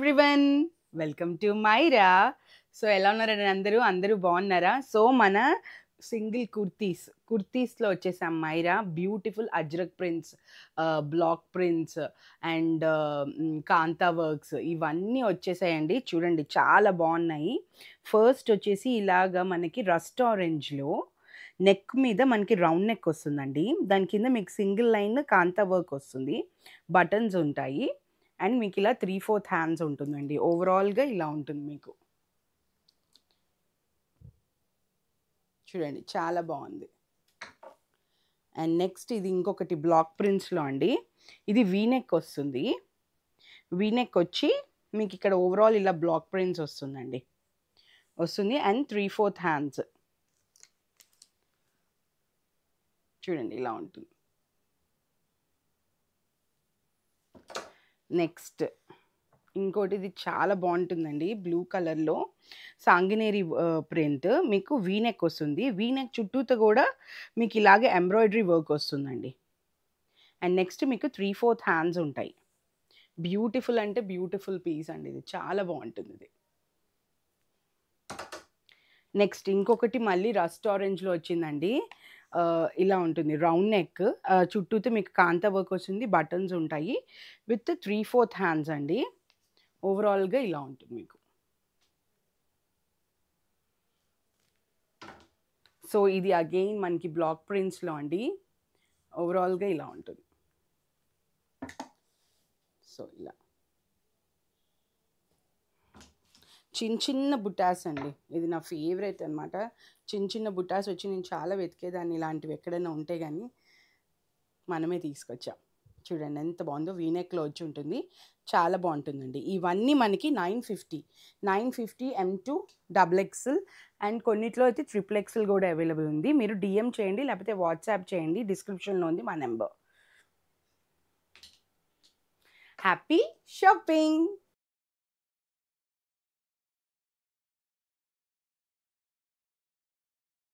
Everyone, welcome to Myra. So ఎలా ఉన్నారండి అందరూ బాగున్నారా? సో మన సింగిల్ కుర్తీస్లో వచ్చేసాం Myra. Beautiful Ajrakh prints, block prints and kantha works ఇవన్నీ వచ్చేసాయండి. చూడండి చాలా బాగున్నాయి. ఫస్ట్ వచ్చేసి ఇలాగా మనకి రస్ట్ ఆరెంజ్లో నెక్ మీద మనకి రౌండ్ నెక్ వస్తుందండి. దాని కింద మీకు సింగిల్ లైన్ కాంతా వర్క్ వస్తుంది, బటన్స్ ఉంటాయి అండ్ మీకు ఇలా 3/4 హ్యాండ్స్ ఉంటుందండి. ఓవరాల్గా ఇలా ఉంటుంది మీకు. చూడండి చాలా బాగుంది. అండ్ నెక్స్ట్ ఇది ఇంకొకటి బ్లాక్ ప్రింట్స్లో అండి. ఇది వీనెక్ వస్తుంది. వీనెక్ వచ్చి మీకు ఇక్కడ ఓవరాల్ ఇలా బ్లాక్ ప్రింట్స్ వస్తుంది అండ్ 3/4 హ్యాండ్స్. చూడండి ఇలా ఉంటుంది. నెక్స్ట్ ఇంకోటి ఇది చాలా బాగుంటుందండి. బ్లూ కలర్లో సాంగినేరి ప్రింట్, మీకు వీనెక్ వస్తుంది. వీనెక్ చుట్టూతో కూడా మీకు ఇలాగే ఎంబ్రాయిడరీ వర్క్ వస్తుందండి. అండ్ నెక్స్ట్ మీకు 3/4 హ్యాండ్స్ ఉంటాయి. బ్యూటిఫుల్ అంటే బ్యూటిఫుల్ పీస్ అండి. ఇది చాలా బాగుంటుంది. ఇది నెక్స్ట్ ఇంకొకటి మళ్ళీ రస్ట్ ఆరెంజ్లో వచ్చిందండి. ఇలా ఉంటుంది రౌండ్ నెక్, చుట్టూతో మీకు కాంతా వర్క్ వస్తుంది, బటన్స్ ఉంటాయి విత్ 3/4 హ్యాండ్స్ అండి. ఓవరాల్గా ఇలా ఉంటుంది మీకు. సో ఇది అగైన్ మనకి బ్లాక్ ప్రింట్స్లో అండి. ఓవరాల్గా ఇలా ఉంటుంది. సో ఇలా చిన్న బుటాస్ అండి. ఇది నా ఫేవరెట్ అనమాట. చిన్న బుటాస్ వచ్చి నేను చాలా వెతికేదాన్ని ఇలాంటివి ఎక్కడైనా ఉంటే, కానీ మనమే తీసుకొచ్చాం. చూడండి ఎంత బాగుందో. వీనెక్లో వచ్చి ఉంటుంది, చాలా బాగుంటుందండి. ఇవన్నీ మనకి 950 M2 XXL అండ్ కొన్నిట్లో అయితే XXL కూడా అవైలబుల్ ఉంది. మీరు DM చేయండి లేకపోతే వాట్సాప్ చేయండి, డిస్క్రిప్షన్లో ఉంది మా నెంబర్. Happy shopping.